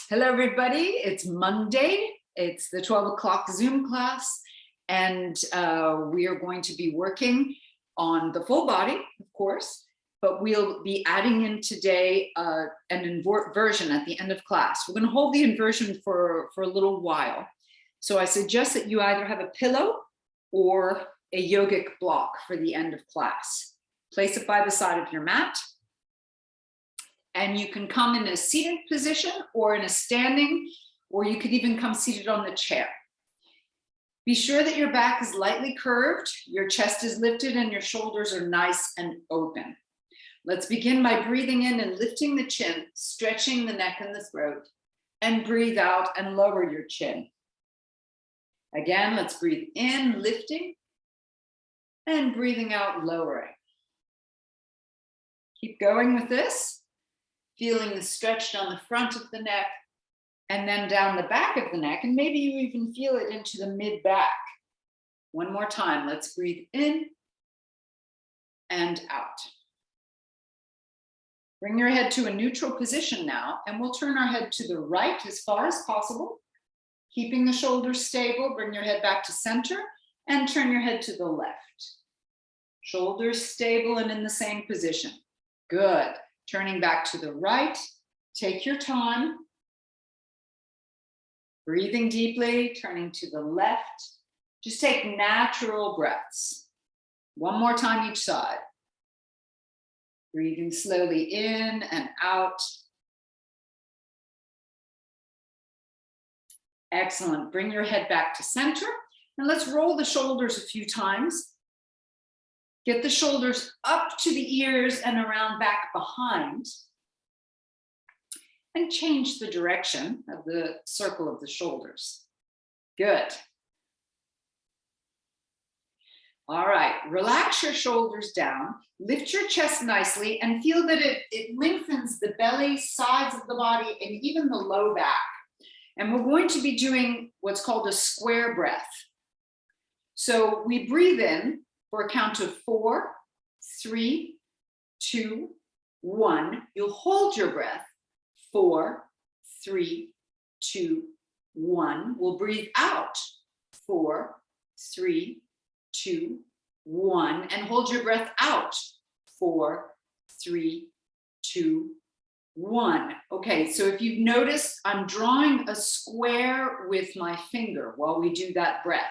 Hello, everybody. It's Monday. It's the 12 o'clock Zoom class, and we are going to be working on the full body, of course, but we'll be adding in today an inversion at the end of class. We're going to hold the inversion for a little while. So I suggest that you either have a pillow or a yogic block for the end of class. Place it by the side of your mat. And you can come in a seated position or in a standing, or you could even come seated on the chair. Be sure that your back is lightly curved, your chest is lifted, and your shoulders are nice and open. Let's begin by breathing in and lifting the chin, stretching the neck and the throat, and breathe out and lower your chin. Again, let's breathe in, lifting, and breathing out, lowering. Keep going with this. Feeling the stretch down the front of the neck and then down the back of the neck. And maybe you even feel it into the mid-back. One more time. Let's breathe in and out. Bring your head to a neutral position now, and we'll turn our head to the right as far as possible. Keeping the shoulders stable, bring your head back to center and turn your head to the left. Shoulders stable and in the same position. Good. Turning back to the right, take your time. Breathing deeply, turning to the left. Just take natural breaths. One more time each side. Breathing slowly in and out. Excellent. Bring your head back to center. And let's roll the shoulders a few times. Get the shoulders up to the ears and around back behind. And change the direction of the circle of the shoulders. Good. All right, relax your shoulders down. Lift your chest nicely and feel that it lengthens the belly, sides of the body, and even the low back. And we're going to be doing what's called a square breath. So we breathe in for a count of 4, 3, 2, 1. You'll hold your breath. 4, 3, 2, 1. We'll breathe out. 4, 3, 2, 1. And hold your breath out. 4, 3, 2, 1. Okay, so if you've noticed, I'm drawing a square with my finger while we do that breath.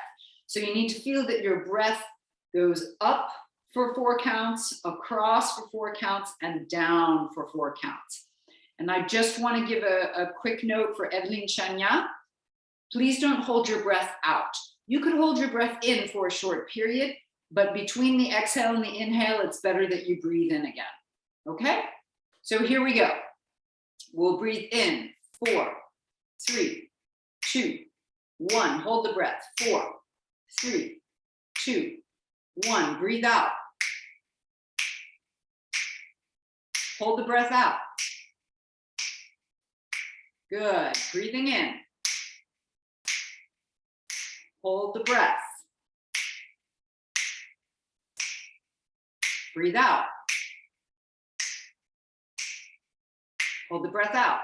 So you need to feel that your breath goes up for 4 counts, across for 4 counts, and down for 4 counts. And I just want to give a quick note for Evelyn Chania. Please don't hold your breath out. You could hold your breath in for a short period, but between the exhale and the inhale, it's better that you breathe in again. Okay? So here we go. We'll breathe in. 4, 3, 2, 1. Hold the breath. 4, 3, 2, 1. Breathe out. Hold the breath out. Good. Breathing in. Hold the breath. Breathe out. Hold the breath out.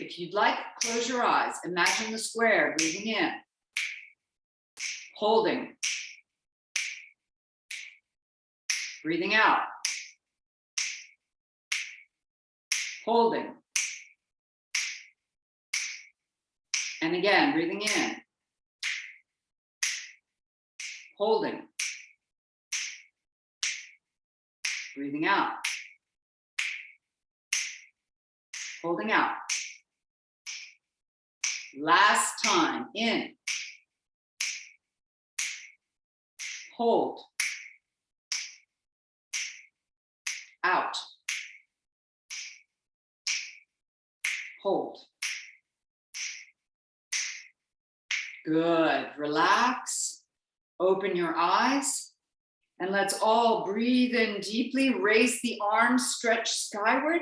If you'd like, close your eyes. Imagine the square. Breathing in. Holding. Breathing out. Holding. And again, breathing in. Holding. Breathing out. Holding out. Last time. In. Hold. Out. Hold. Good. Relax. Open your eyes. And let's all breathe in deeply. Raise the arms, stretch skyward.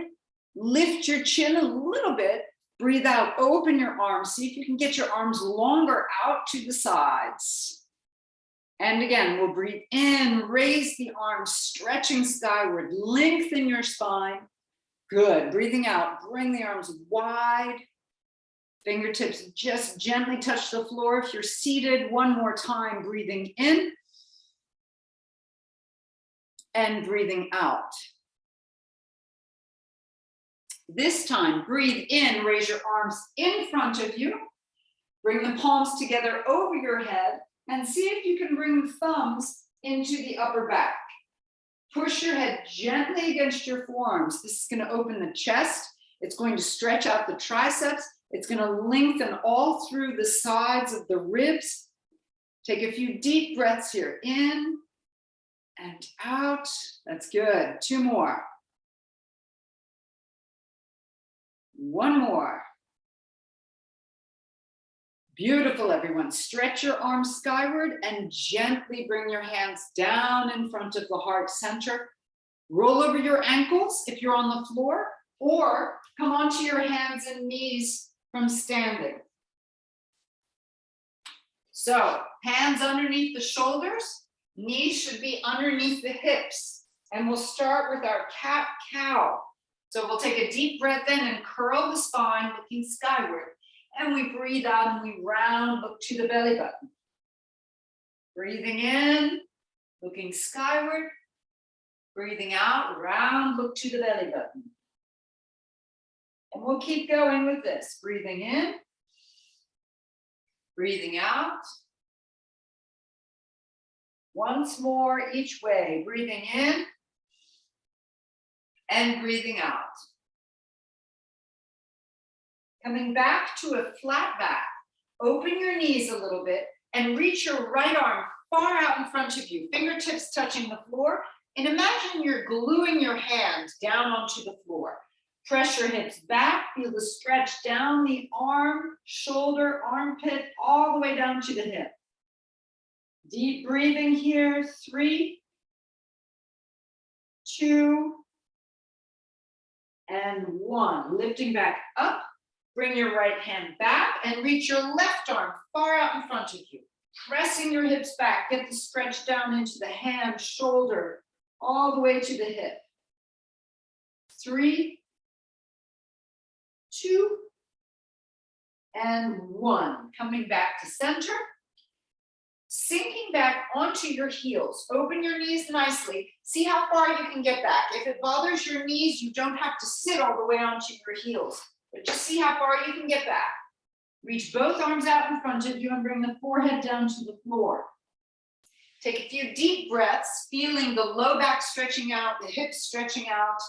Lift your chin a little bit. Breathe out. Open your arms. See if you can get your arms longer out to the sides. And again, we'll breathe in. Raise the arms, stretching skyward. Lengthen your spine. Good. Breathing out, bring the arms wide. Fingertips just gently touch the floor. If you're seated, one more time, breathing in and breathing out. This time, breathe in, raise your arms in front of you. Bring the palms together over your head and see if you can bring the thumbs into the upper back. Push your head gently against your forearms. This is going to open the chest. It's going to stretch out the triceps. It's going to lengthen all through the sides of the ribs. Take a few deep breaths here. In and out. That's good. Two more. One more. Beautiful, everyone. Stretch your arms skyward and gently bring your hands down in front of the heart center. Roll over your ankles if you're on the floor, or come onto your hands and knees from standing. So, hands underneath the shoulders, knees should be underneath the hips. And we'll start with our cat-cow. So we'll take a deep breath in and curl the spine, looking skyward. And we breathe out and we round, look to the belly button. Breathing in, looking skyward. Breathing out, round, look to the belly button. And we'll keep going with this. Breathing in, breathing out. Once more each way. Breathing in and breathing out. Coming back to a flat back, open your knees a little bit and reach your right arm far out in front of you, fingertips touching the floor, and imagine you're gluing your hand down onto the floor. Press your hips back, feel the stretch down the arm, shoulder, armpit, all the way down to the hip. Deep breathing here, 3, 2, and 1. Lifting back up. Bring your right hand back and reach your left arm far out in front of you. Pressing your hips back, get the stretch down into the hand, shoulder, all the way to the hip. 3, 2, and 1. Coming back to center. Sinking back onto your heels. Open your knees nicely. See how far you can get back. If it bothers your knees, you don't have to sit all the way onto your heels. But just see how far you can get back. Reach both arms out in front of you and bring the forehead down to the floor. Take a few deep breaths, feeling the low back stretching out, the hips stretching out.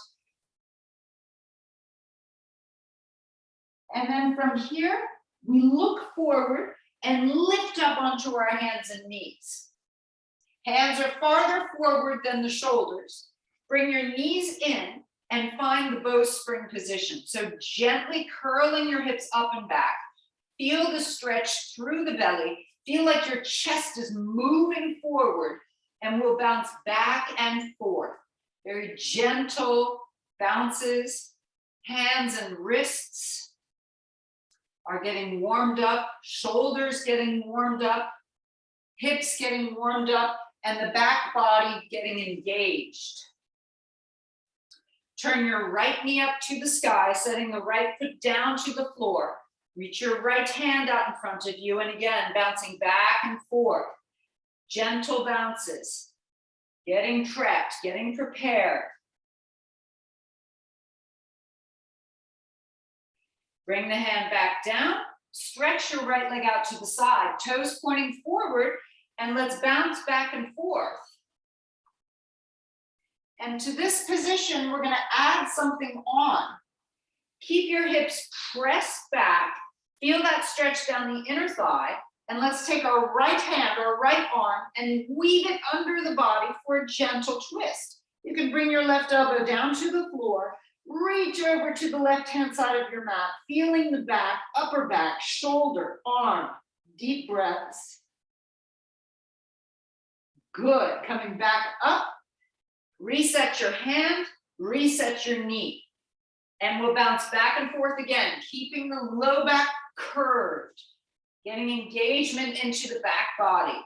And then from here, we look forward and lift up onto our hands and knees. Hands are farther forward than the shoulders. Bring your knees in and find the bowspring position. So gently curling your hips up and back. Feel the stretch through the belly. Feel like your chest is moving forward, and we'll bounce back and forth. Very gentle bounces. Hands and wrists are getting warmed up. Shoulders getting warmed up. Hips getting warmed up, and the back body getting engaged. Turn your right knee up to the sky, setting the right foot down to the floor. Reach your right hand out in front of you, and again, bouncing back and forth. Gentle bounces. Getting prepped, getting prepared. Bring the hand back down. Stretch your right leg out to the side, toes pointing forward, and let's bounce back and forth. And to this position, we're going to add something on. Keep your hips pressed back. Feel that stretch down the inner thigh. And let's take our right hand or right arm and weave it under the body for a gentle twist. You can bring your left elbow down to the floor. Reach over to the left-hand side of your mat, feeling the back, upper back, shoulder, arm. Deep breaths. Good. Coming back up. Reset your hand, reset your knee. And we'll bounce back and forth again, keeping the low back curved, getting engagement into the back body.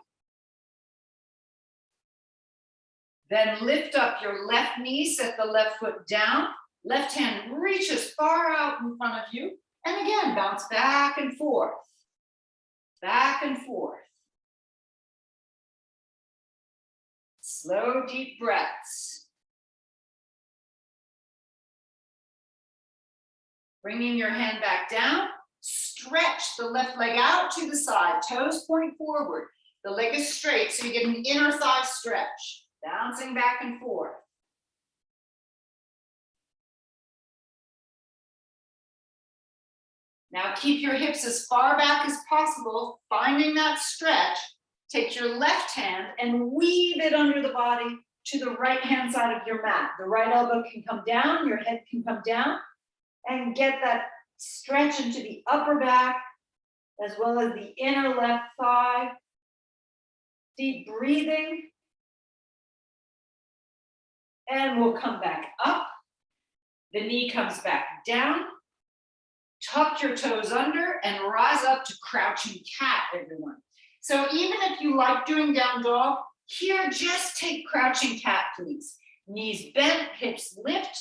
Then lift up your left knee, set the left foot down, Left hand reaches far out in front of you. And again, bounce back and forth. Back and forth. Slow, deep breaths. Bringing your hand back down. Stretch the left leg out to the side. Toes point forward. The leg is straight, so you get an inner thigh stretch. Bouncing back and forth. Now keep your hips as far back as possible, finding that stretch. Take your left hand and weave it under the body to the right hand side of your mat. The right elbow can come down, your head can come down, and get that stretch into the upper back as well as the inner left thigh. Deep breathing. And we'll come back up. The knee comes back down. Tuck your toes under and rise up to crouching cat, everyone. So even if you like doing down dog, here just take crouching cat, please. Knees bent, hips lift,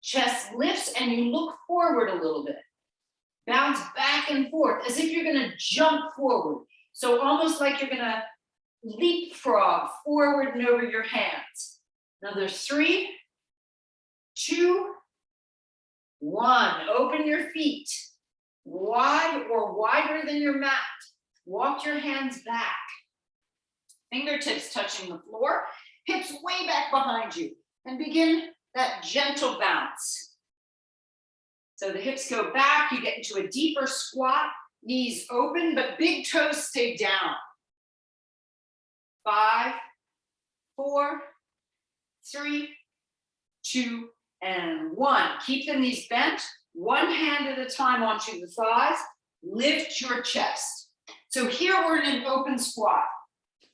chest lifts, and you look forward a little bit. Bounce back and forth as if you're gonna jump forward. So almost like you're gonna leapfrog forward and over your hands. Another 3, 2, 1. Open your feet wide or wider than your mat. Walk your hands back. Fingertips touching the floor, hips way back behind you, and begin that gentle bounce. So the hips go back, you get into a deeper squat, knees open, but big toes stay down. 5, 4, 3, 2, and 1. Keep the knees bent, one hand at a time onto the thighs. Lift your chest. So here we're in an open squat.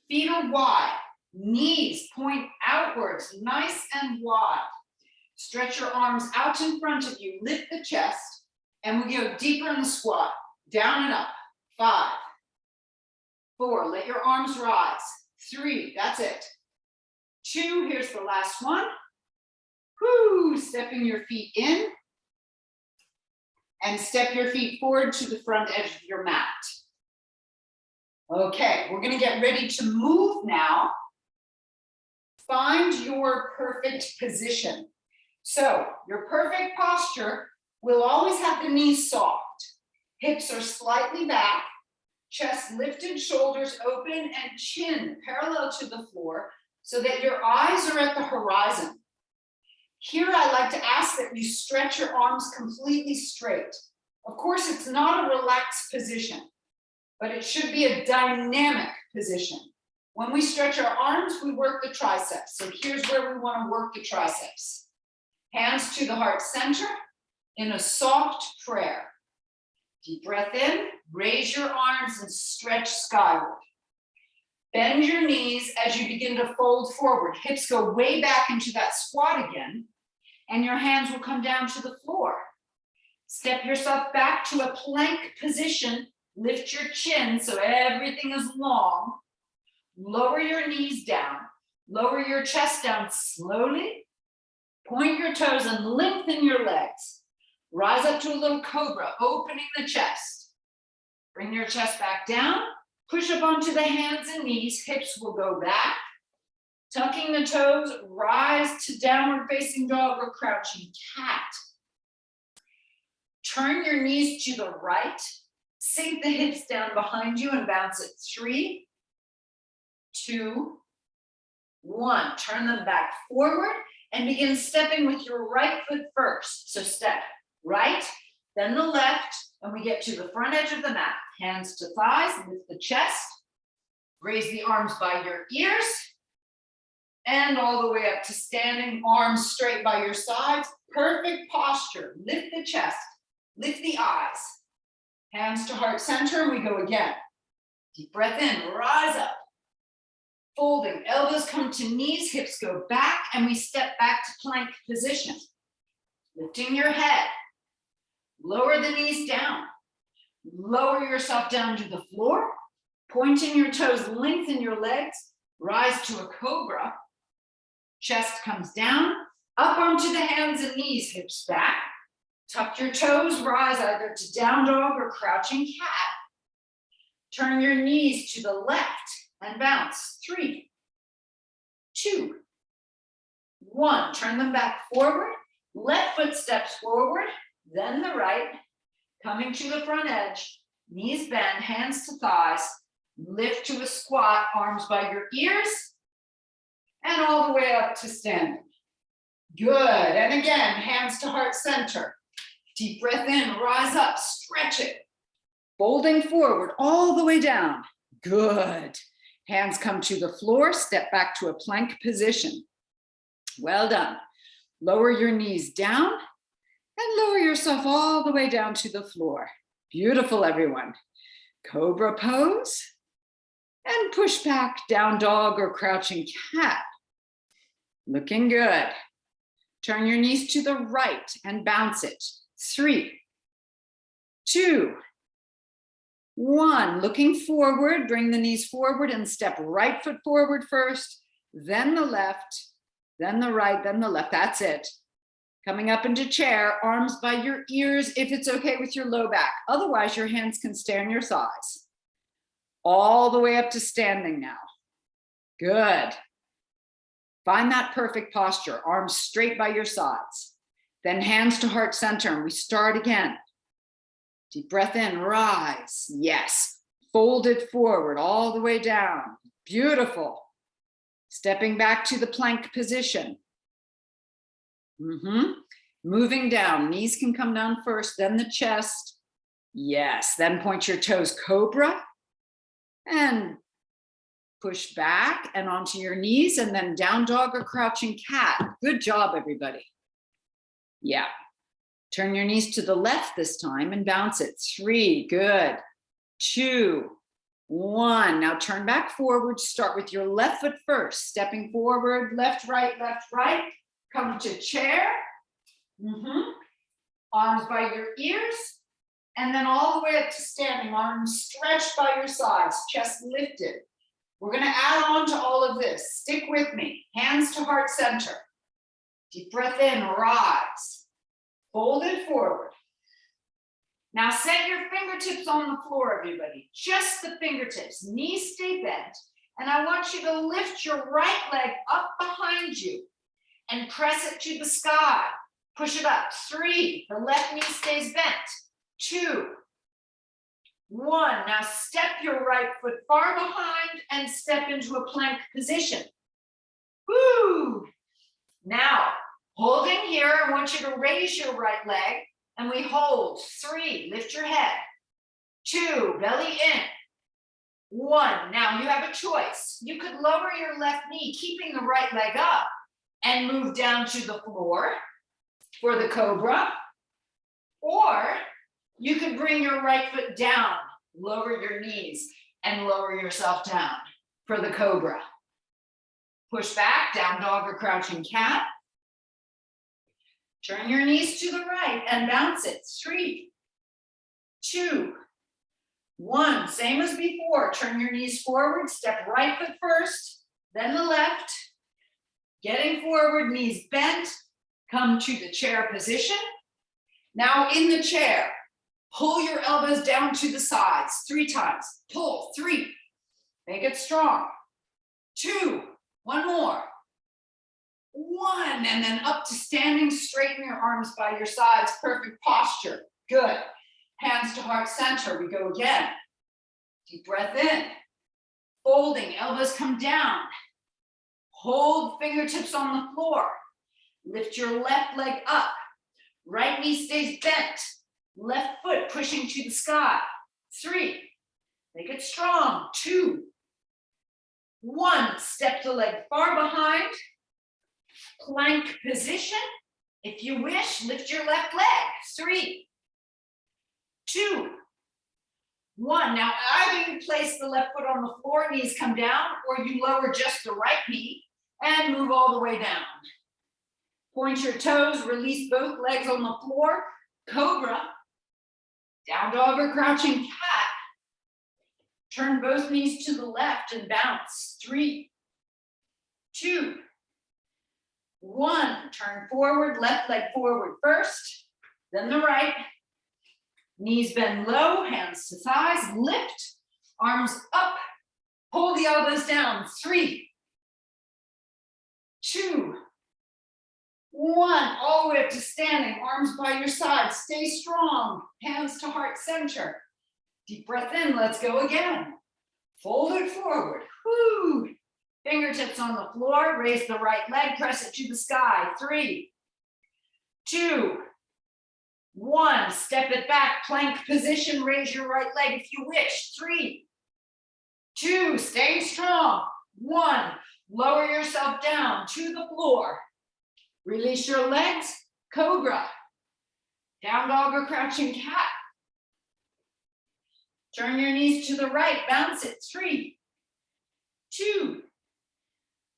Feet are wide, knees point outwards, nice and wide. Stretch your arms out in front of you, lift the chest, and we go deeper in the squat. Down and up. 5, 4, let your arms rise. 3, that's it. 2, here's the last one. Whoo, stepping your feet in. And step your feet forward to the front edge of your mat. Okay, we're gonna get ready to move now. Find your perfect position. So your perfect posture will always have the knees soft. Hips are slightly back, chest lifted, shoulders open, and chin parallel to the floor so that your eyes are at the horizon. Here, I like to ask that you stretch your arms completely straight. Of course, it's not a relaxed position, but it should be a dynamic position. When we stretch our arms, we work the triceps. So here's where we want to work the triceps. Hands to the heart center in a soft prayer. Deep breath in, raise your arms and stretch skyward. Bend your knees as you begin to fold forward. Hips go way back into that squat again, and your hands will come down to the floor. Step yourself back to a plank position. Lift your chin so everything is long. Lower your knees down. Lower your chest down slowly. Point your toes and lengthen your legs. Rise up to a little cobra, opening the chest. Bring your chest back down. Push up onto the hands and knees. Hips will go back. Tucking the toes, rise to downward facing dog or crouching cat. Turn your knees to the right. Sink the hips down behind you and bounce it. 3, 2, 1. Turn them back forward and begin stepping with your right foot first. So step right, then the left, and we get to the front edge of the mat. Hands to thighs, lift the chest. Raise the arms by your ears. And all the way up to standing, arms straight by your sides. Perfect posture. Lift the chest, lift the eyes. Hands to heart center, and we go again. Deep breath in, rise up. Folding, elbows come to knees, hips go back, and we step back to plank position. Lifting your head. Lower the knees down. Lower yourself down to the floor. Pointing your toes, lengthen your legs. Rise to a cobra. Chest comes down. Up onto the hands and knees, hips back. Tuck your toes, rise either to down dog or crouching cat. Turn your knees to the left and bounce. 3, 2, 1. Turn them back forward. Left foot steps forward, then the right. Coming to the front edge. Knees bend, hands to thighs. Lift to a squat, arms by your ears. And all the way up to standing. Good. And again, hands to heart center. Deep breath in, rise up, stretch it. Folding forward, all the way down. Good. Hands come to the floor, step back to a plank position. Well done. Lower your knees down and lower yourself all the way down to the floor. Beautiful, everyone. Cobra pose and push back, down dog or crouching cat. Looking good. Turn your knees to the right and bounce it. 3, 2, 1. Looking forward, bring the knees forward and step right foot forward first, then the left, then the right, then the left. That's it. Coming up into chair, arms by your ears if it's okay with your low back. Otherwise, your hands can stay on your thighs. All the way up to standing now. Good. Find that perfect posture, arms straight by your sides. Then hands to heart center, and we start again. Deep breath in, rise. Yes. Fold it forward, all the way down. Beautiful. Stepping back to the plank position. Moving down, knees can come down first, then the chest. Yes, then point your toes, cobra. And push back and onto your knees, and then down dog or crouching cat. Good job, everybody. Yeah. Turn your knees to the left this time and bounce it. 3, good. 2, 1. Now turn back forward. Start with your left foot first. Stepping forward, left, right, Come to chair. Arms by your ears. And then all the way up to standing. Arms stretched by your sides, chest lifted. We're going to add on to all of this. Stick with me. Hands to heart center. Deep breath in, rise. Fold it forward. Now set your fingertips on the floor, everybody. Just the fingertips. Knees stay bent. And I want you to lift your right leg up behind you and press it to the sky. Push it up. 3, the left knee stays bent. 2, 1. Now step your right foot far behind and step into a plank position. Woo! Now, holding here, I want you to raise your right leg and we hold. 3, lift your head. 2, belly in. 1, now you have a choice. You could lower your left knee, keeping the right leg up, and move down to the floor for the cobra. Or you could bring your right foot down, lower your knees, and lower yourself down for the cobra. Push back, down dog or crouching cat. Turn your knees to the right and bounce it. 3, 2, 1. Same as before. Turn your knees forward, step right foot first, then the left. Getting forward, knees bent. Come to the chair position. Now in the chair, pull your elbows down to the sides 3 times. Pull. 3. Make it strong. 2. 1 more. 1. And then up to standing. Straighten your arms by your sides. Perfect posture. Good. Hands to heart center. We go again. Deep breath in. Folding. Elbows come down. Hold fingertips on the floor. Lift your left leg up. Right knee stays bent. Left foot pushing to the sky. 3. Make it strong. 2. 1. Step the leg far behind. Plank position. If you wish, lift your left leg. 3, 2, 1. Now either you place the left foot on the floor, knees come down, or you lower just the right knee and move all the way down. Point your toes, release both legs on the floor. Cobra. Down dog or crouching cat. Turn both knees to the left and bounce. 3, 2, 1, turn forward, left leg forward first, then the right. Knees bend low, hands to thighs, lift, arms up, pull the elbows down. 3, 2, 1, all the way up to standing, arms by your side, stay strong, hands to heart center. Deep breath in, let's go again. Fold it forward, whoo. Fingertips on the floor, raise the right leg, press it to the sky. 3, 2, 1, step it back, plank position, raise your right leg if you wish. 3, 2, stay strong. 1, lower yourself down to the floor. Release your legs, Cobra. Down dog or crouching cat. Turn your knees to the right, bounce it. 3, 2,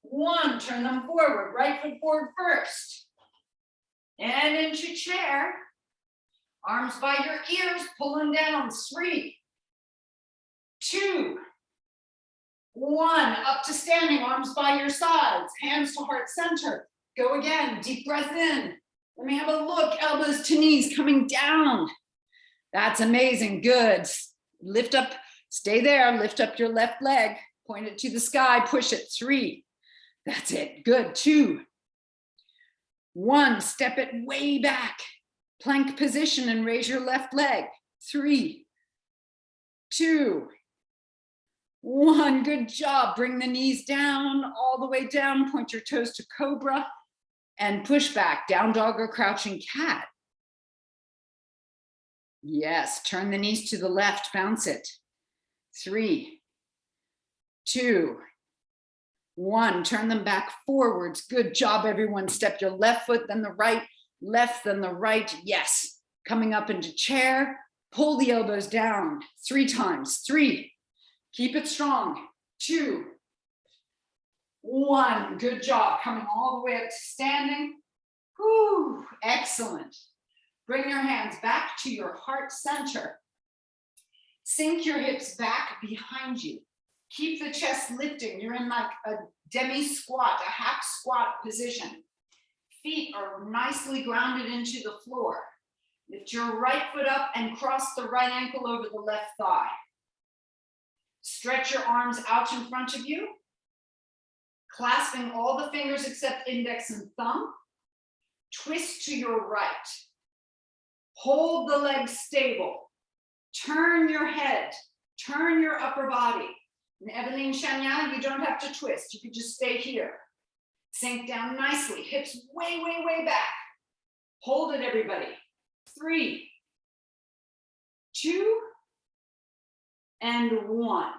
1, turn them forward, right foot forward first. And into chair. Arms by your ears, pulling down. 3, 2, 1, up to standing, arms by your sides, hands to heart center. Go again, deep breath in. Let me have a look, elbows to knees coming down. That's amazing, good. Lift up, stay there, lift up your left leg, point it to the sky, push it. 3, that's it, good. 2, 1, step it way back. Plank position and raise your left leg. 3, 2, 1, good job. Bring the knees down, all the way down, point your toes to Cobra and push back, down dog or crouching cat. Yes, turn the knees to the left, bounce it. 3, 2, 1, turn them back forwards. Good job, everyone. Step your left foot, then the right, left, then the right. Yes, coming up into chair, pull the elbows down 3 times. 3, keep it strong. 2, 1, good job. Coming all the way up to standing. Whew, excellent. Bring your hands back to your heart center. Sink your hips back behind you. Keep the chest lifting. You're in like a demi squat, a half squat position. Feet are nicely grounded into the floor. Lift your right foot up and cross the right ankle over the left thigh. Stretch your arms out in front of you, clasping all the fingers except index and thumb. Twist to your right. Hold the legs stable. Turn your head. Turn your upper body. In Eveline Chagnon, you don't have to twist. You can just stay here. Sink down nicely. Hips way, way, way back. Hold it, everybody. 3, 2, and 1.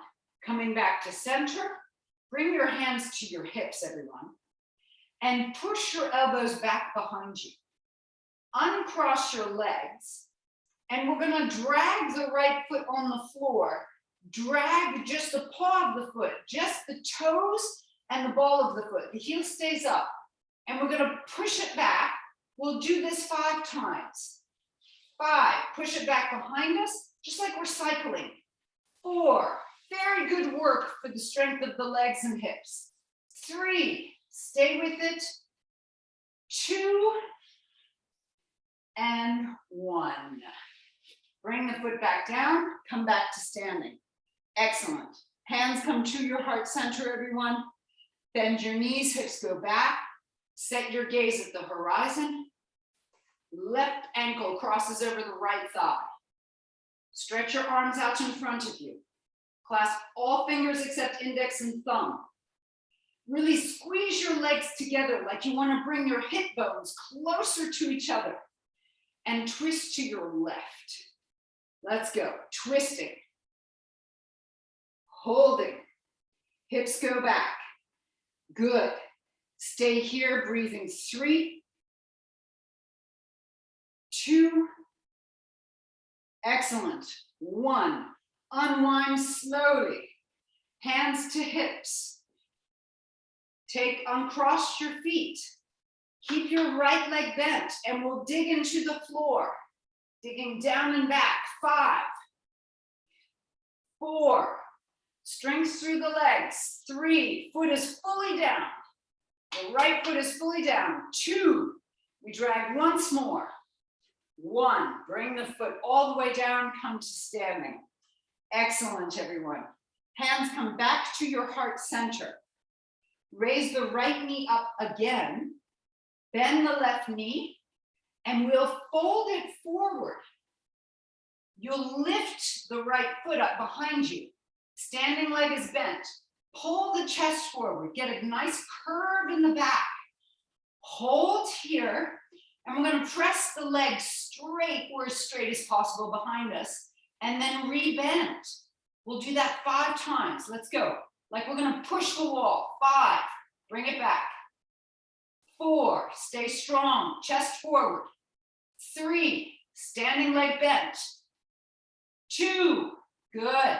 Coming back to center. Bring your hands to your hips, everyone. And push your elbows back behind you. Uncross your legs. And we're going to drag the right foot on the floor. Drag just the paw of the foot, just the toes and the ball of the foot. The heel stays up. And we're going to push it back. We'll do this 5 times. 5, push it back behind us, just like we're cycling. 4, very good work for the strength of the legs and hips. 3, stay with it. 2, and 1. Bring the foot back down, come back to standing. Excellent. Hands come to your heart center, everyone. Bend your knees, hips go back. Set your gaze at the horizon. Left ankle crosses over the right thigh. Stretch your arms out in front of you. Clasp all fingers except index and thumb. Really squeeze your legs together like you want to bring your hip bones closer to each other. And twist to your left. Let's go. Twisting. Holding. Hips go back. Good. Stay here, breathing. 3, 2, excellent. 1, unwind slowly. Hands to hips. Uncross your feet. Keep your right leg bent and we'll dig into the floor. Digging down and back. 5, 4, strength through the legs. 3, foot is fully down. The right foot is fully down. 2, we drag once more. 1, bring the foot all the way down, come to standing. Excellent, everyone. Hands come back to your heart center. Raise the right knee up again. Bend the left knee, and we'll fold it forward. You'll lift the right foot up behind you. Standing leg is bent. Pull the chest forward. Get a nice curve in the back. Hold here, and we're going to press the leg straight or as straight as possible behind us, and then re-bend. We'll do that 5 times. Let's go. Like we're going to push the wall. 5, bring it back. 4, stay strong, chest forward. 3, standing leg bent. 2, good.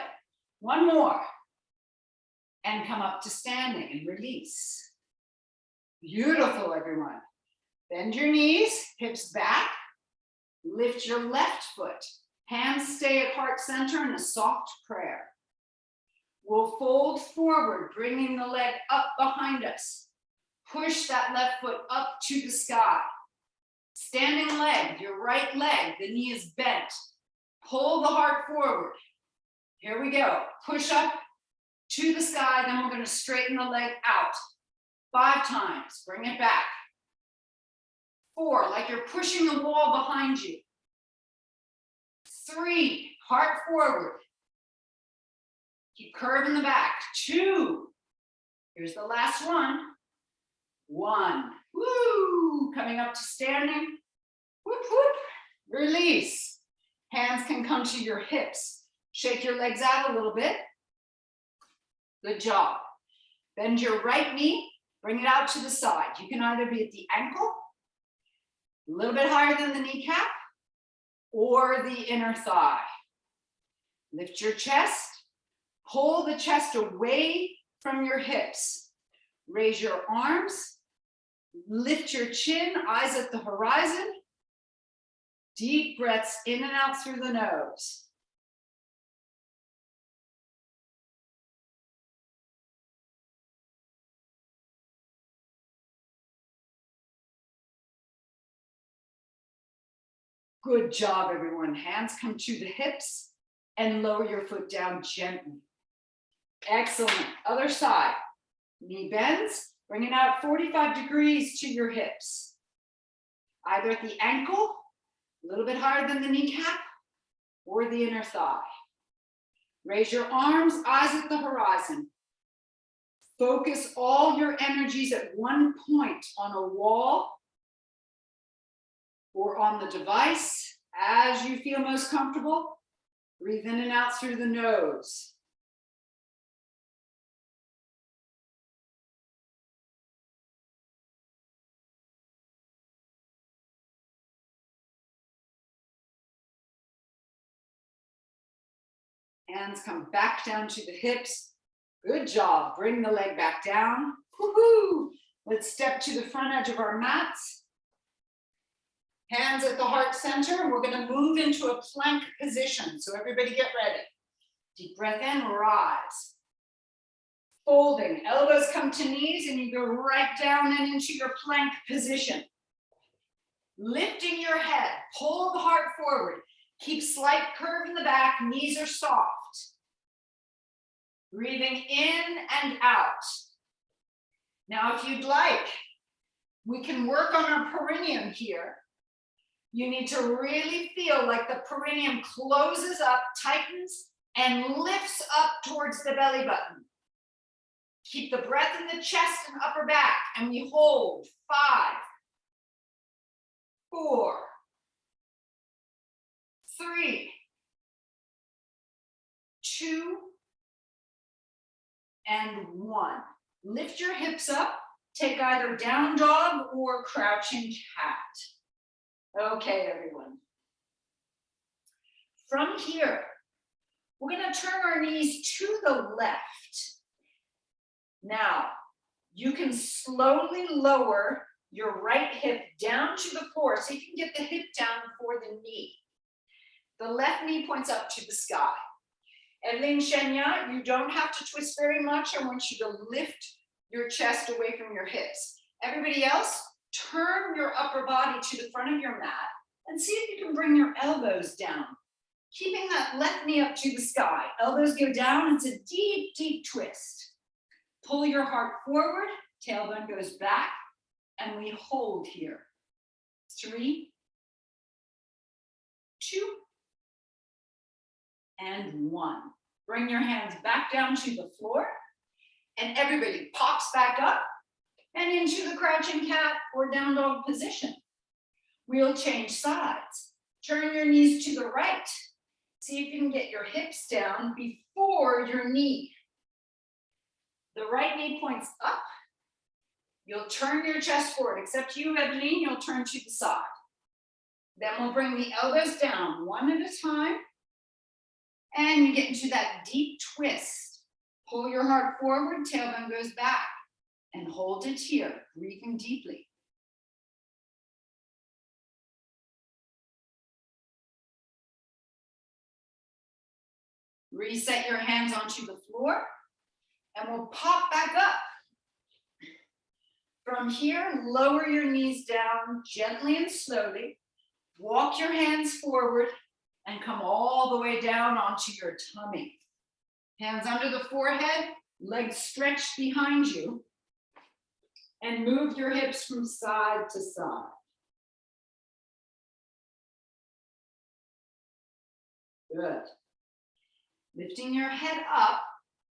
1 more. And come up to standing and release. Beautiful, everyone. Bend your knees, hips back. Lift your left foot. Hands stay at heart center in a soft prayer. We'll fold forward, bringing the leg up behind us. Push that left foot up to the sky. Standing leg, your right leg, the knee is bent. Pull the heart forward. Here we go. Push up to the sky, then we're going to straighten the leg out. 5 times, bring it back. 4, like you're pushing the wall behind you. 3, heart forward. Keep curving the back. 2, here's the last one. 1, woo, coming up to standing. Whoop, whoop, release. Hands can come to your hips. Shake your legs out a little bit. Good job. Bend your right knee, bring it out to the side. You can either be at the ankle, a little bit higher than the kneecap, or the inner thigh. Lift your chest, pull the chest away from your hips. Raise your arms, lift your chin, eyes at the horizon. Deep breaths in and out through the nose. Good job, everyone. Hands come to the hips and lower your foot down gently. Excellent. Other side. Knee bends, bring it out 45 degrees to your hips. Either at the ankle, a little bit higher than the kneecap, or the inner thigh. Raise your arms, eyes at the horizon. Focus all your energies at one point on a wall or on the device as you feel most comfortable. Breathe in and out through the nose. Hands come back down to the hips. Good job. Bring the leg back down. Woohoo! Let's step to the front edge of our mats. Hands at the heart center. We're going to move into a plank position. So everybody get ready. Deep breath in, rise. Folding. Elbows come to knees and you go right down and into your plank position. Lifting your head. Pull the heart forward. Keep slight curve in the back. Knees are soft. Breathing in and out. Now, if you'd like, we can work on our perineum here. You need to really feel like the perineum closes up, tightens, and lifts up towards the belly button. Keep the breath in the chest and upper back, and we hold 5, 4, 3, 2, and 1. Lift your hips up. Take either down dog or crouching cat. Okay, everyone. From here, we're going to turn our knees to the left. Now, you can slowly lower your right hip down to the floor so you can get the hip down before the knee. The left knee points up to the sky. Evelyn Shenya, you don't have to twist very much. I want you to lift your chest away from your hips. Everybody else, turn your upper body to the front of your mat and see if you can bring your elbows down. Keeping that left knee up to the sky. Elbows go down. It's a deep, deep twist. Pull your heart forward. Tailbone goes back. And we hold here. 3, 2, and 1. Bring your hands back down to the floor. And everybody pops back up and into the crouching cat or down dog position. We'll change sides. Turn your knees to the right. See if you can get your hips down before your knee. The right knee points up. You'll turn your chest forward, except you have lean, you'll turn to the side. Then we'll bring the elbows down one at a time. And you get into that deep twist. Pull your heart forward, tailbone goes back. And hold it here, breathing deeply. Reset your hands onto the floor. And we'll pop back up. From here, lower your knees down gently and slowly. Walk your hands forward and come all the way down onto your tummy. Hands under the forehead, legs stretched behind you. And move your hips from side to side. Good. Lifting your head up,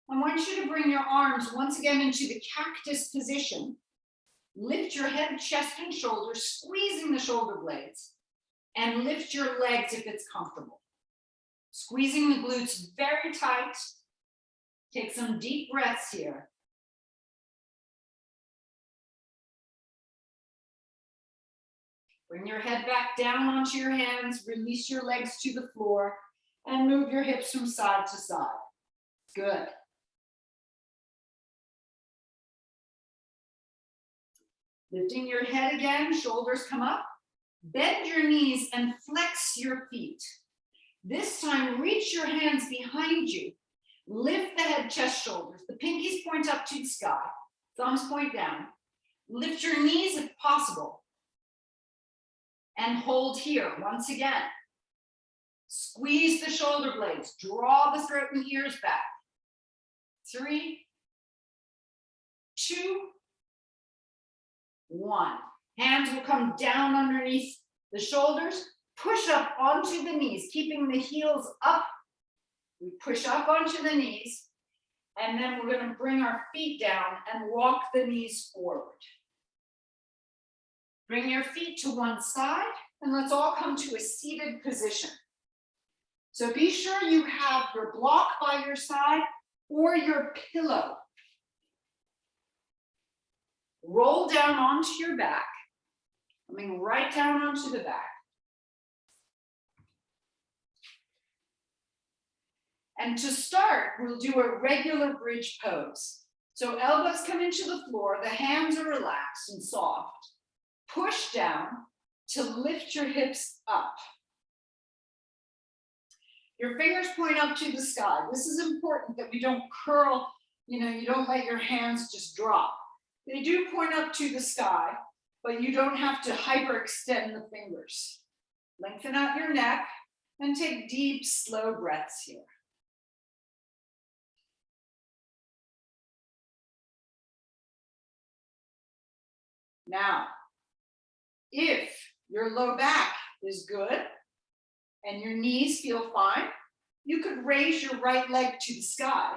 I want you to bring your arms once again into the cactus position. Lift your head, chest, and shoulders, squeezing the shoulder blades, and lift your legs if it's comfortable. Squeezing the glutes very tight. Take some deep breaths here. Bring your head back down onto your hands, release your legs to the floor, and move your hips from side to side. Good. Lifting your head again, shoulders come up. Bend your knees and flex your feet. This time, reach your hands behind you. Lift the head, chest, shoulders. The pinkies point up to the sky. Thumbs point down. Lift your knees if possible. And hold here once again. Squeeze the shoulder blades. Draw the throat and ears back. 3, 2, 1. Hands will come down underneath the shoulders. Push up onto the knees, keeping the heels up. We push up onto the knees. And then we're going to bring our feet down and walk the knees forward. Bring your feet to one side, and let's all come to a seated position. So be sure you have your block by your side or your pillow. Roll down onto your back, coming right down onto the back. And to start, we'll do a regular bridge pose. So elbows come into the floor, the hands are relaxed and soft. Push down to lift your hips up. Your fingers point up to the sky. This is important that we don't curl, you don't let your hands just drop. They do point up to the sky, but you don't have to hyperextend the fingers. Lengthen out your neck and take deep, slow breaths here. Now, if your low back is good and your knees feel fine, you could raise your right leg to the sky,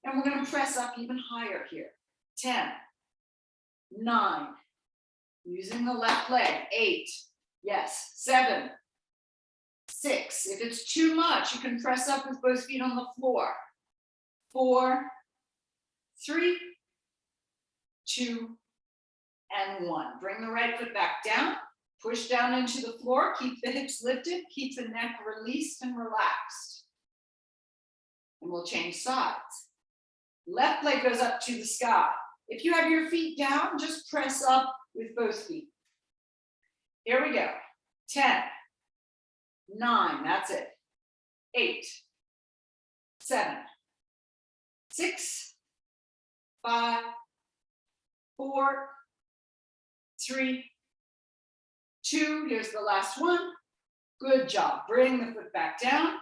and we're going to press up even higher here. 10, 9, using the left leg. 8, yes, 7, 6. If it's too much, you can press up with both feet on the floor. 4, 3, 2, and 1. Bring the right foot back down, push down into the floor, keep the hips lifted, keep the neck released and relaxed. And we'll change sides. Left leg goes up to the sky. If you have your feet down, just press up with both feet. Here we go. 10, 9, that's it. 8, 7, 6, 5, 4, 3, 2, here's the last one. Good job. Bring the foot back down.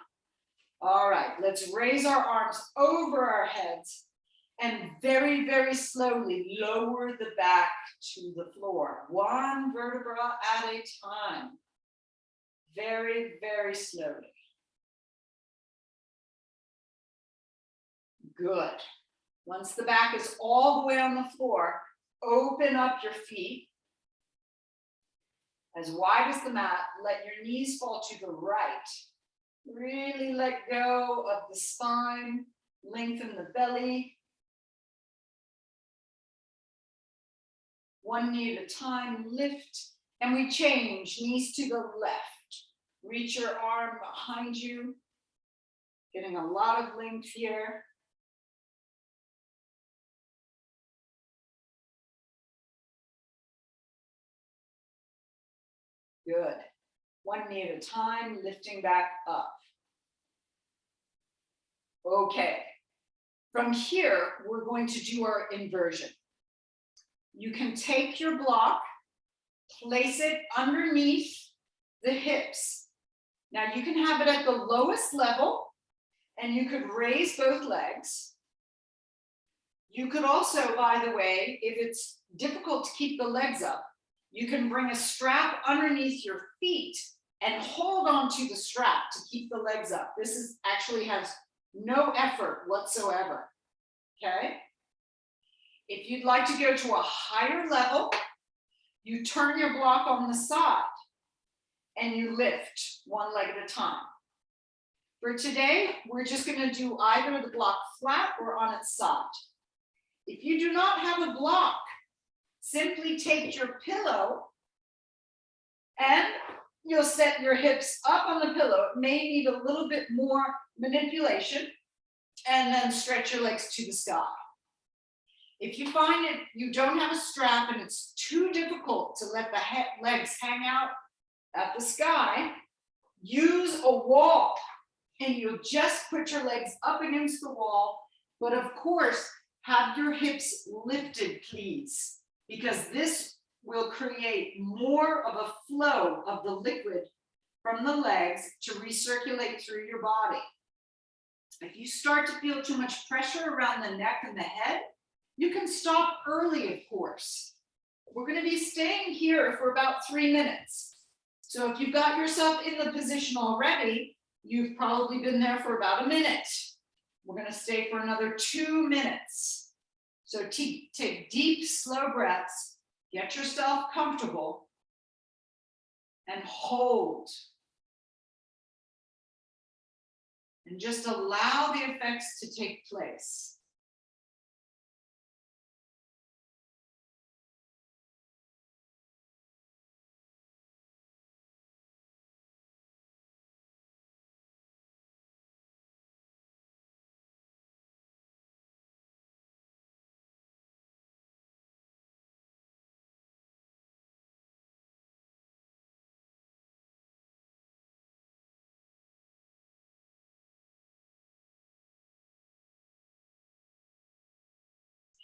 All right, let's raise our arms over our heads and very, very slowly lower the back to the floor. One vertebra at a time. Very, very slowly. Good. Once the back is all the way on the floor, open up your feet as wide as the mat. Let your knees fall to the right. Really let go of the spine. Lengthen the belly. One knee at a time, lift, and we change, knees to the left. Reach your arm behind you, getting a lot of length here. Good. One knee at a time, lifting back up. Okay. From here, we're going to do our inversion. You can take your block, place it underneath the hips. Now you can have it at the lowest level, and you could raise both legs. You could also, by the way, if it's difficult to keep the legs up, you can bring a strap underneath your feet and hold on to the strap to keep the legs up. This is actually has no effort whatsoever, okay? If you'd like to go to a higher level, you turn your block on the side and you lift one leg at a time. For today, we're just going to do either the block flat or on its side. If you do not have a block, simply take your pillow and you'll set your hips up on the pillow. It may need a little bit more manipulation, and then stretch your legs to the sky. If you find it, you don't have a strap and it's too difficult to let the legs hang out at the sky, use a wall and you'll just put your legs up against the wall. But of course, have your hips lifted, please, because this will create more of a flow of the liquid from the legs to recirculate through your body. If you start to feel too much pressure around the neck and the head, you can stop early, of course. We're going to be staying here for about 3 minutes. So if you've got yourself in the position already, you've probably been there for about a minute. We're going to stay for another 2 minutes. So take deep, slow breaths, get yourself comfortable, and hold. And just allow the effects to take place.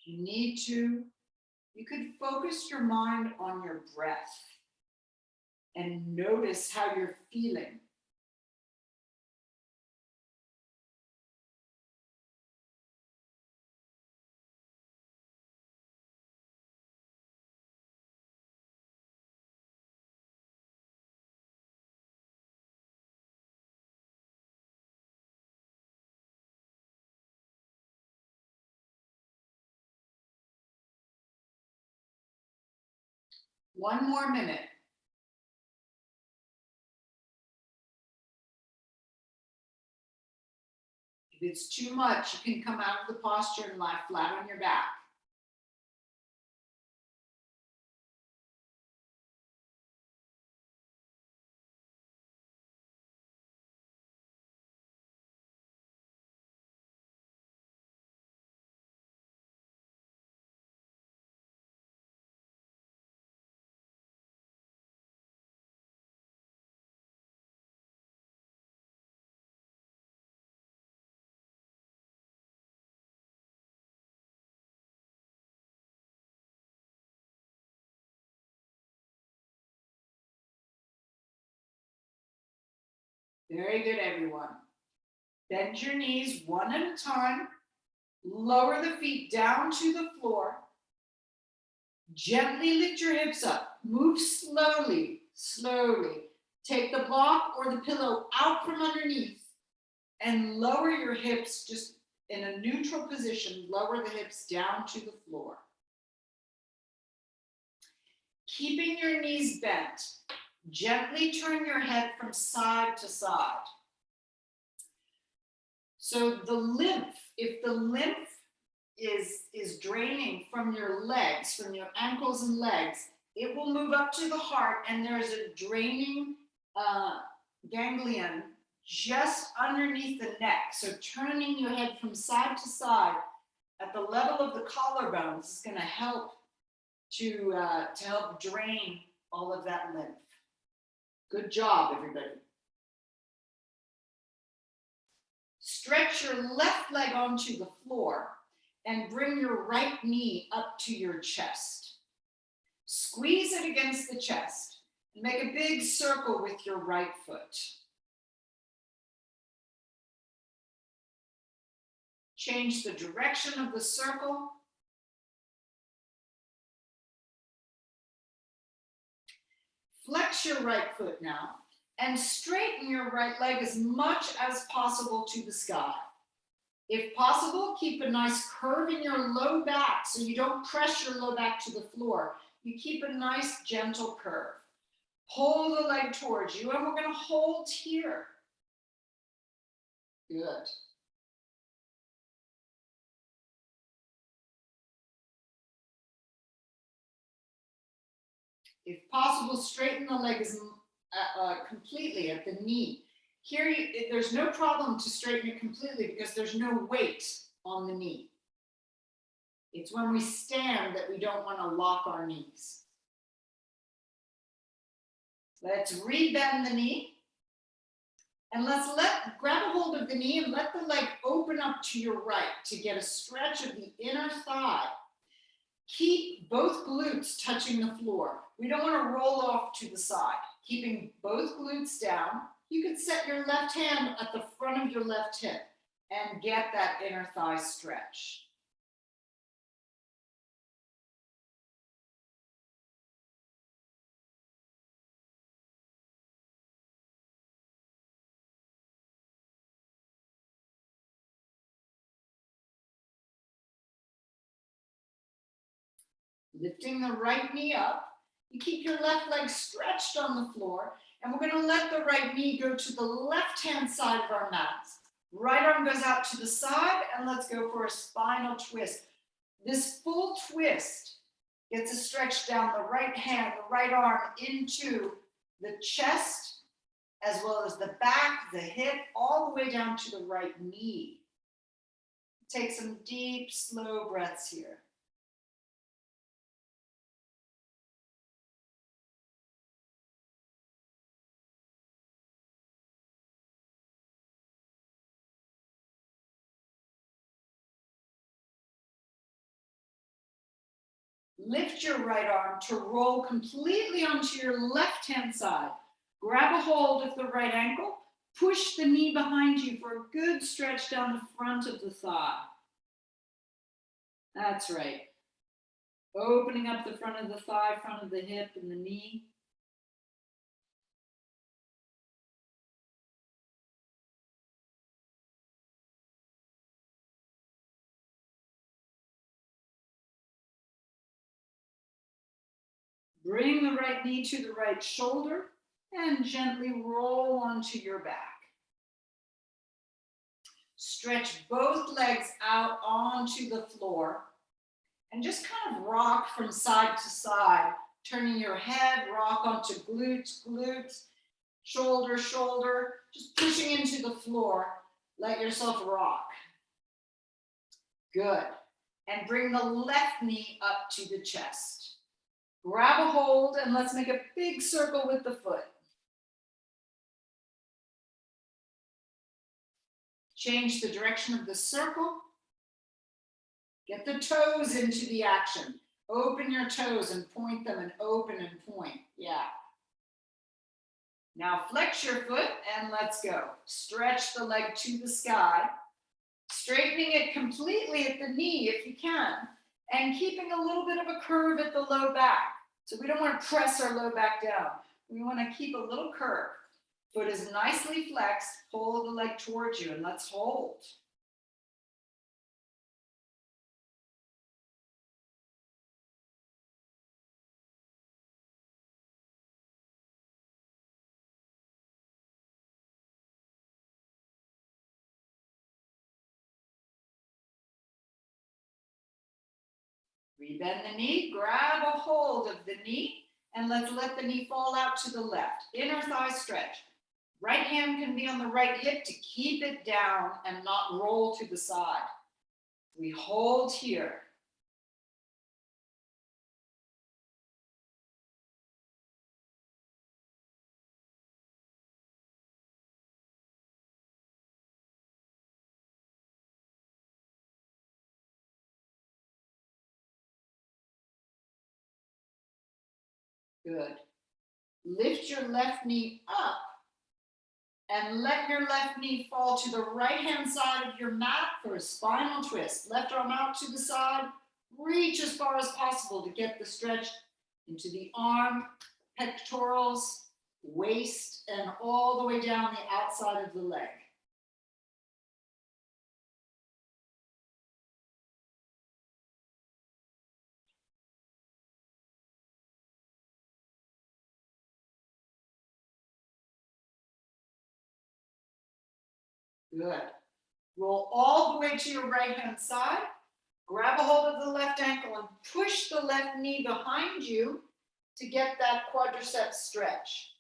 If you need to, you could focus your mind on your breath and notice how you're feeling. One more minute. If it's too much, you can come out of the posture and lie flat on your back. Very good, everyone. Bend your knees one at a time. Lower the feet down to the floor. Gently lift your hips up. Move slowly, slowly. Take the block or the pillow out from underneath and lower your hips just in a neutral position. Lower the hips down to the floor. Keeping your knees bent, gently turn your head from side to side. So the lymph, if the lymph is draining from your legs, from your ankles and legs, it will move up to the heart, and there's a draining ganglion just underneath the neck. So turning your head from side to side at the level of the collarbones is going to help to help drain all of that lymph. Good job, everybody. Stretch your left leg onto the floor and bring your right knee up to your chest. Squeeze it against the chest and make a big circle with your right foot. Change the direction of the circle. Flex your right foot now and straighten your right leg as much as possible to the sky. If possible, keep a nice curve in your low back so you don't press your low back to the floor. You keep a nice gentle curve. Pull the leg towards you, and we're going to hold here. Good. If possible, straighten the leg completely at the knee. Here, there's no problem to straighten it completely because there's no weight on the knee. It's when we stand that we don't want to lock our knees. Let's rebend the knee. And let's grab a hold of the knee and let the leg open up to your right to get a stretch of the inner thigh. Keep both glutes touching the floor. We don't want to roll off to the side. Keeping both glutes down. You can set your left hand at the front of your left hip and get that inner thigh stretch. Lifting the right knee up, you keep your left leg stretched on the floor, and we're going to let the right knee go to the left-hand side of our mat. Right arm goes out to the side, and let's go for a spinal twist. This full twist gets a stretch down the right hand, the right arm into the chest, as well as the back, the hip, all the way down to the right knee. Take some deep, slow breaths here. Lift your right arm to roll completely onto your left-hand side. Grab a hold of the right ankle. Push the knee behind you for a good stretch down the front of the thigh. That's right. Opening up the front of the thigh, front of the hip, and the knee. Bring the right knee to the right shoulder and gently roll onto your back. Stretch both legs out onto the floor and just kind of rock from side to side, turning your head, rock onto glutes, glutes, shoulder, shoulder, just pushing into the floor. Let yourself rock. Good. And bring the left knee up to the chest. Grab a hold and let's make a big circle with the foot. Change the direction of the circle. Get the toes into the action. Open your toes and point them and open and point. Yeah. Now flex your foot and let's go. Stretch the leg to the sky, straightening it completely at the knee if you can, and keeping a little bit of a curve at the low back. So we don't want to press our low back down. We want to keep a little curve. Foot is nicely flexed, pull the leg towards you, and let's hold. Rebend the knee, grab a hold of the knee, and let's let the knee fall out to the left. Inner thigh stretch. Right hand can be on the right hip to keep it down and not roll to the side. We hold here. Good. Lift your left knee up and let your left knee fall to the right-hand side of your mat for a spinal twist. Left arm out to the side. Reach as far as possible to get the stretch into the arm, pectorals, waist, and all the way down the outside of the leg. Good. Roll all the way to your right-hand side. Grab a hold of the left ankle and push the left knee behind you to get that quadriceps stretch.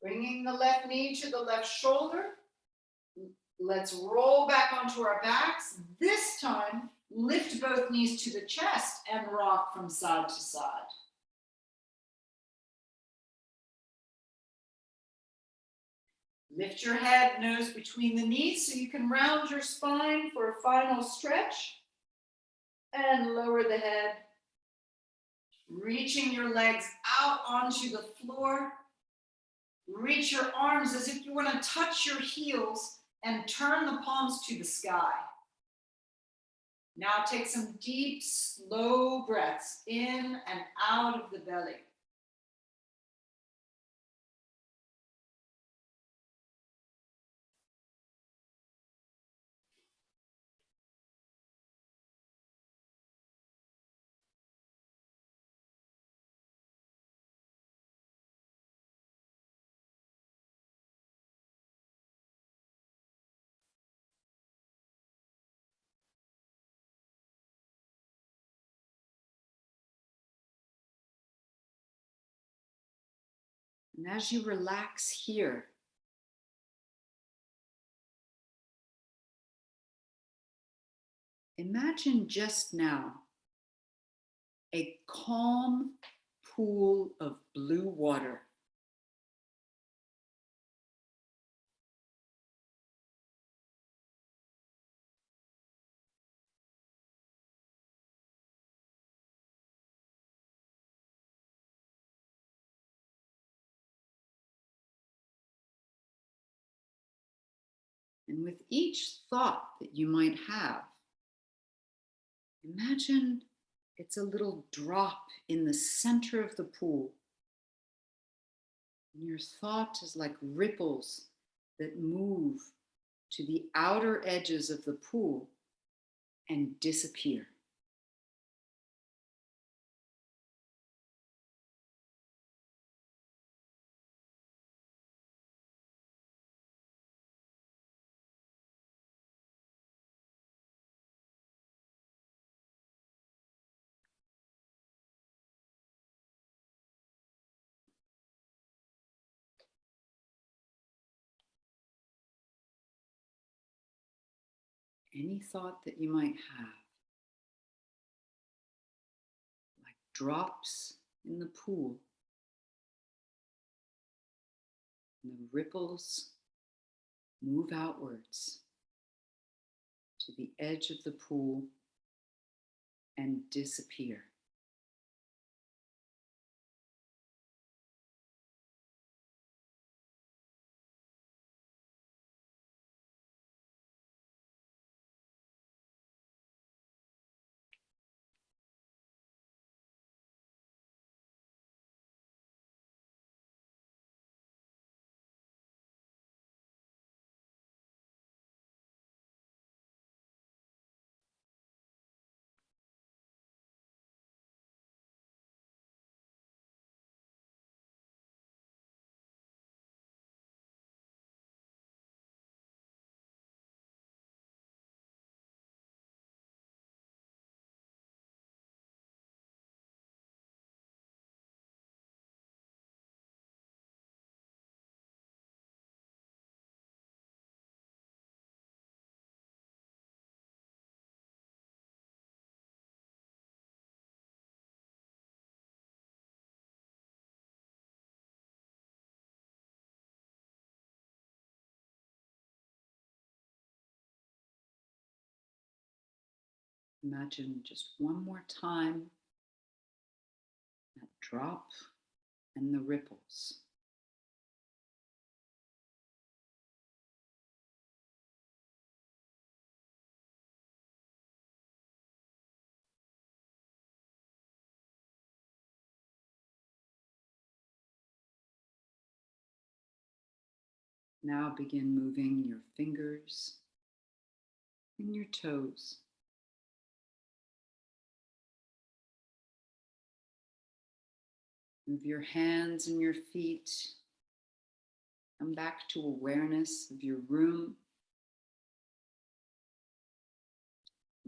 Bringing the left knee to the left shoulder. Let's roll back onto our backs. This time, lift both knees to the chest and rock from side to side. Lift your head, nose between the knees so you can round your spine for a final stretch. And lower the head, reaching your legs out onto the floor. Reach your arms as if you want to touch your heels and turn the palms to the sky. Now take some deep, slow breaths in and out of the belly. And as you relax here, imagine just now a calm pool of blue water. And with each thought that you might have, imagine it's a little drop in the center of the pool. And your thought is like ripples that move to the outer edges of the pool and disappear. Any thought that you might have, like drops in the pool, And the ripples move outwards to the edge of the pool and disappear. Imagine just one more time that drop and the ripples. Now begin moving your fingers and your toes. Move your hands and your feet. Come back to awareness of your room.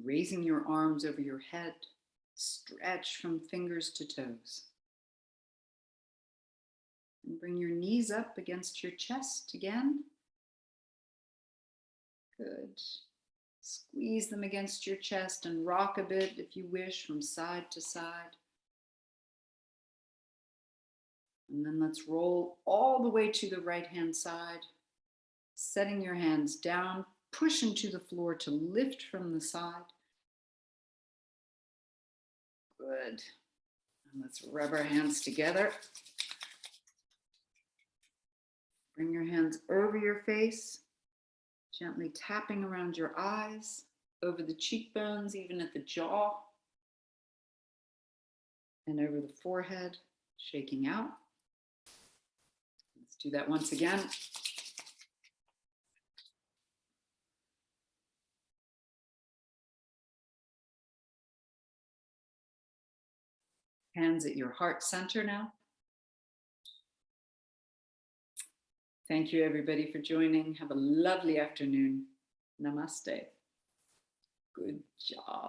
Raising your arms over your head. Stretch from fingers to toes. And bring your knees up against your chest again. Good. Squeeze them against your chest and rock a bit if you wish from side to side. And then let's roll all the way to the right-hand side, setting your hands down, push into the floor to lift from the side. Good. And let's rub our hands together. Bring your hands over your face, gently tapping around your eyes, over the cheekbones, even at the jaw, and over the forehead, shaking out. Let's do that once again. Hands at your heart center now. Thank you, everybody, for joining. Have a lovely afternoon. Namaste. Good job.